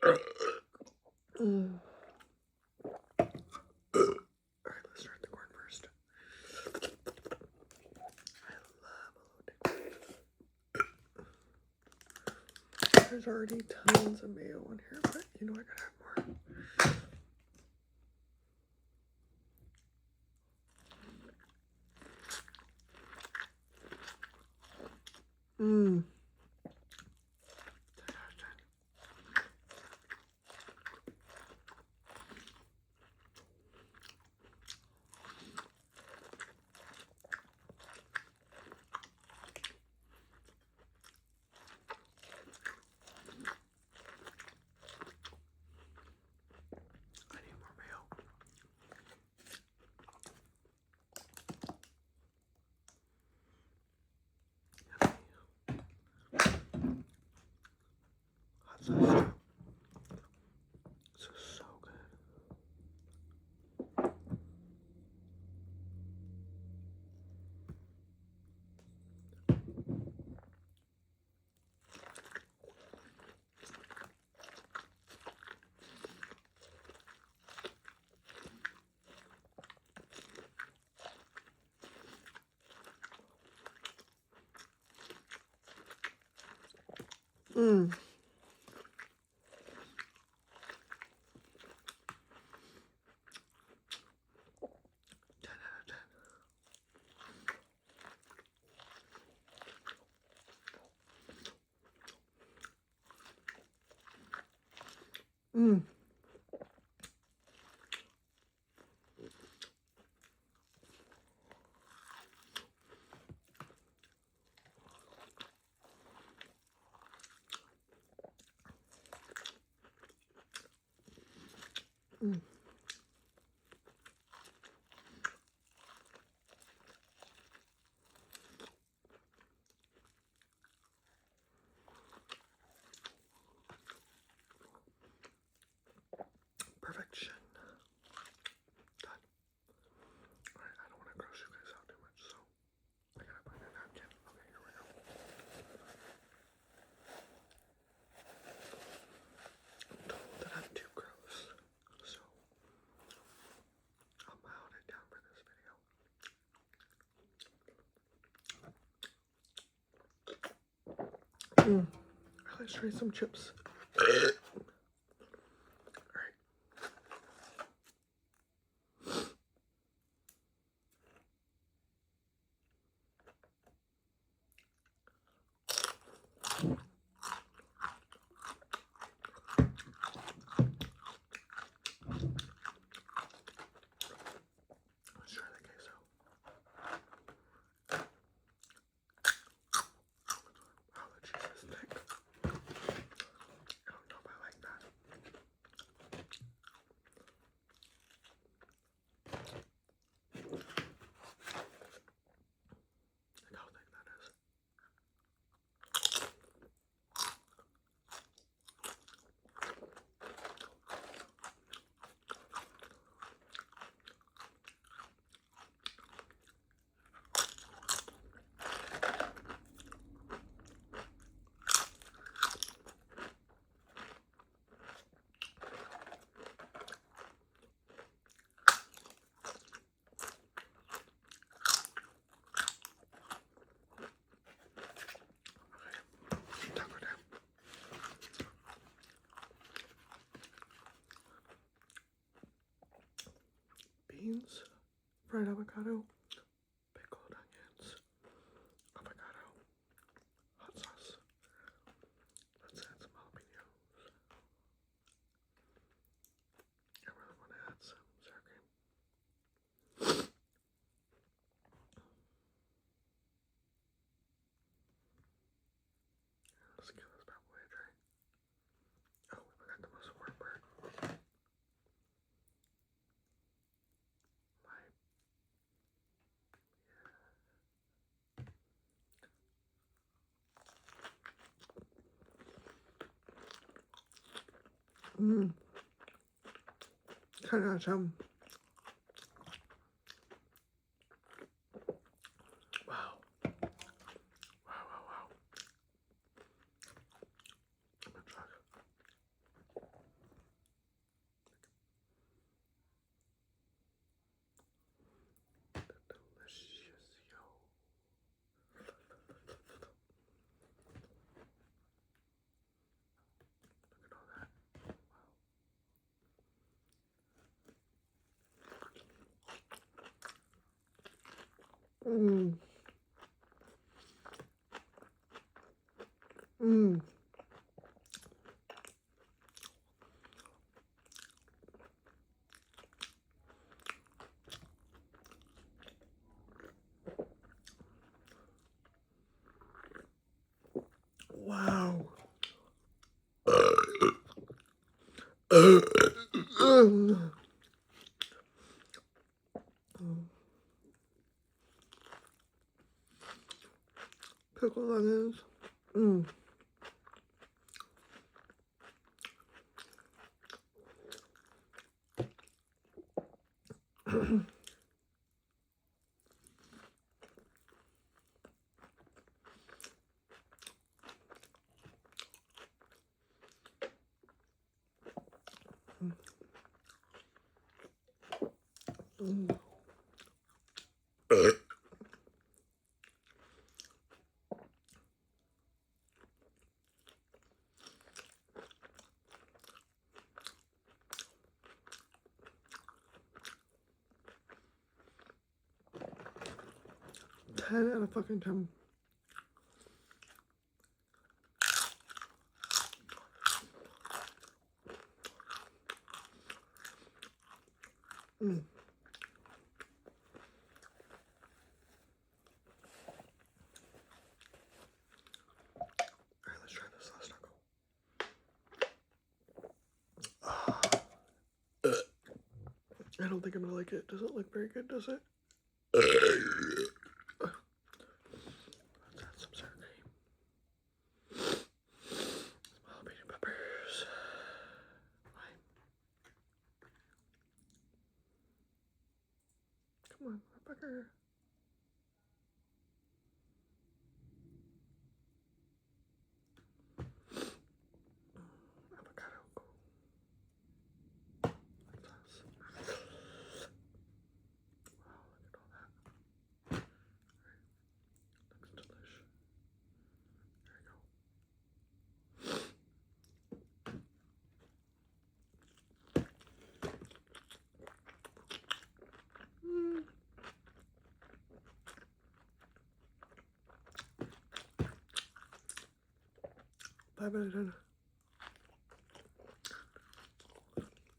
Mm. Alright, let's start the corn first. I love a There's already tons of mayo on here, but you know I gotta have more. Mmm. I need more mayo. Hot sauce. This is so good. Mmm. 10 out of 10. Mmm. Mmm. Perfection. Done. Alright, I don't want to gross you guys out too much, so I gotta find a napkin. Okay, here we go. I'm told that I'm too gross, so I'll mild it down for this video. Let's try some chips. Alright. Let's try the queso. Oh, the cheese is thick. I don't know if I like that. Look how thick that is. Taco time. Beans, fried avocado, pickled onions, avocado, hot sauce. Let's add some jalapenos. I really want to add some sour cream. Let's give this bad boy a try. Oh, we forgot the most important part. Mmm. Kind of some. Wow. Wow. I'm in shock. Mmm. Mmm. Wow. Pickled onions. Mmm. Mm. 10 out of fucking 10. Mm. Alright, let's try this last taco. I don't think I'm gonna like it. Does it look very good, does it? Let's add some sour cream. Some jalapeno peppers. Lime. Come on, Rebecca. Avocado. Sauce. Wow, look at all that. Looks delish. There we go. Mm. 5 out of 10.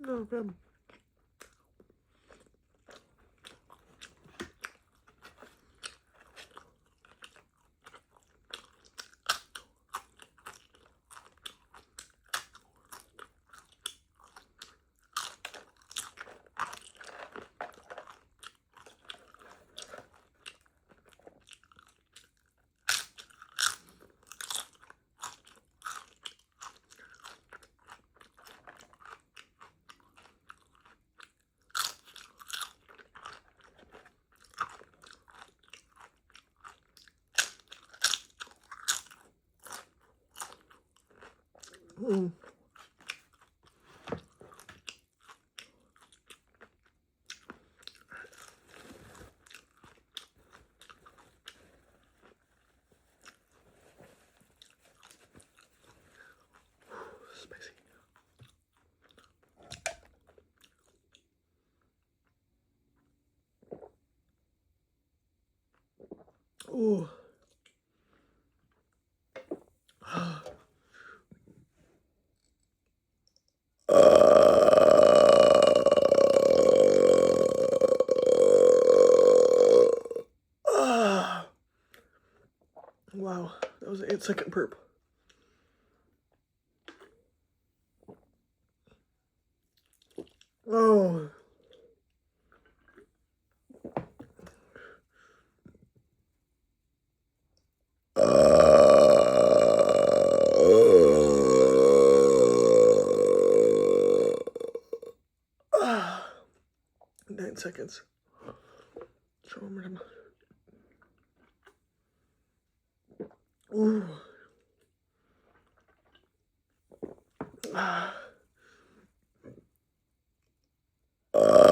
No, good. Mm. Spicy. Ooh. Wow, that was an 8-second burp. Oh. Ah. 9 seconds. Show one more time. Ooh. Ah. Oh.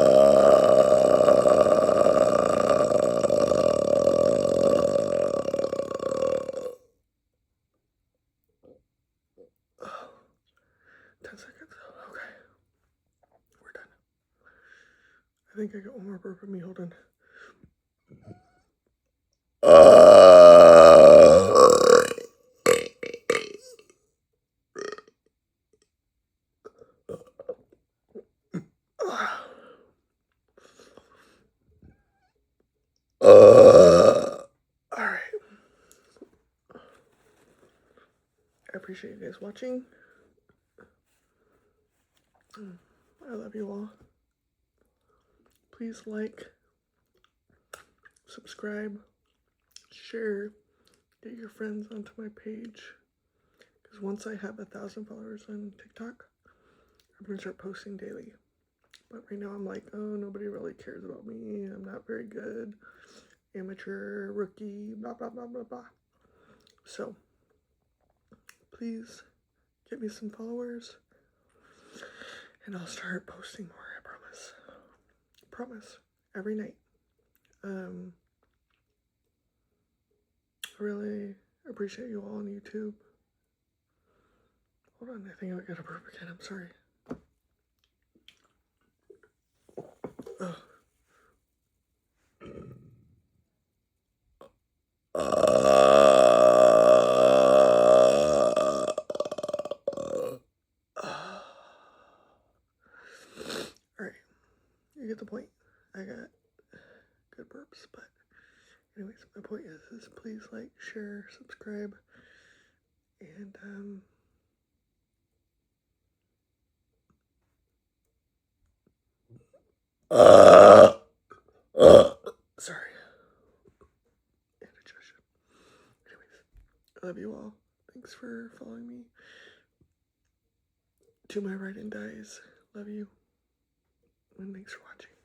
10 seconds. Okay. We're done. I think I got one more burp in me. Hold on. I appreciate you guys watching. I love you all. Please like, subscribe, share, get your friends onto my page. Because once I have 1,000 followers on TikTok, I'm going to start posting daily. But right now I'm like, oh, nobody really cares about me. I'm not very good. Amateur, rookie, blah, blah, blah, blah, blah. So, please get me some followers. And I'll start posting more, I promise. Promise. Every night. I really appreciate you all on YouTube. Hold on, I think I got a burp again. I'm sorry. Ugh. Alright, you get the point. I got good burps, but anyways, my point is please like, share, subscribe, and sorry. Indigestion. Anyways, I love you all. Thanks for following me. To my right and dies, love you. And thanks for watching.